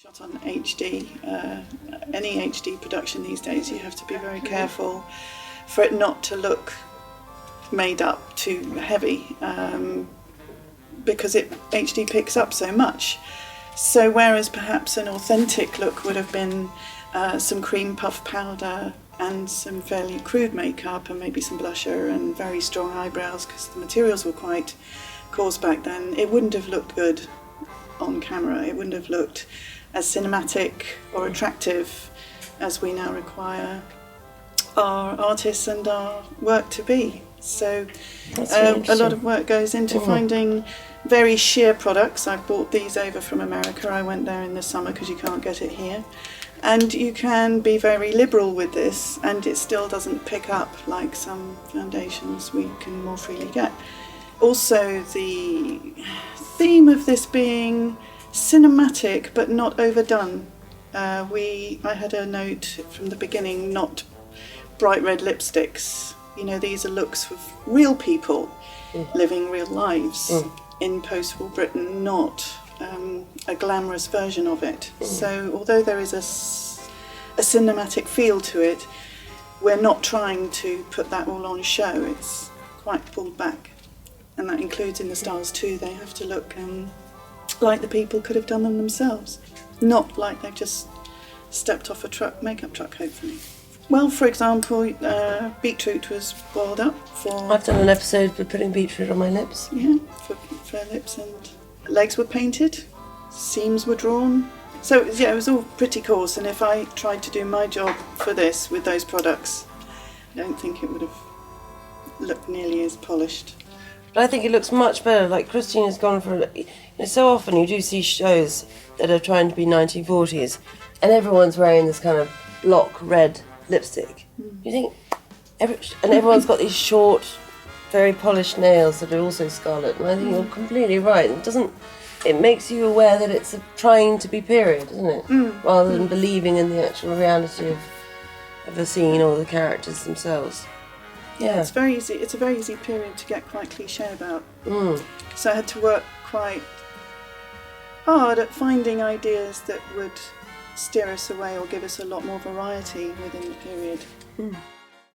Shot on HD, any HD production these days, you have to be very careful for it not to look made up too heavy, because HD picks up so much. So whereas perhaps an authentic look would have been some cream puff powder and some fairly crude makeup and maybe some blusher and very strong eyebrows, because the materials were quite coarse back then, it wouldn't have looked good on camera. It wouldn't have looked as cinematic or attractive as we now require our artists and our work to be. So a lot of work goes into finding very sheer products. I've bought these over from America. I went there in the summer because you can't get it here. And you can be very liberal with this and it still doesn't pick up like some foundations we can more freely get. Also, the theme of this being cinematic but not overdone. I had a note from the beginning, not bright red lipsticks. You know, these are looks of real people living real lives in post-war Britain, not a glamorous version of it. So although there is a cinematic feel to it, we're not trying to put that all on show. It's quite pulled back. And that includes in the stars too. They have to look like the people could have done them themselves, not like they've just stepped off a makeup truck, hopefully. Well, for example, beetroot was boiled up for... I've done an episode with putting beetroot on my lips. Yeah, for lips, and legs were painted, seams were drawn. So yeah, it was all pretty coarse, and if I tried to do my job for this with those products, I don't think it would have looked nearly as polished. But I think it looks much better. Like Christina's gone for... so often you do see shows that are trying to be 1940s and everyone's wearing this kind of block red lipstick. You think... and everyone's got these short, very polished nails that are also scarlet. And I think you're completely right. It makes you aware that it's trying to be period, isn't it? Rather than believing in the actual reality of the scene or the characters themselves. Yeah, it's very easy. It's a very easy period to get quite cliché about. So I had to work quite hard at finding ideas that would steer us away or give us a lot more variety within the period.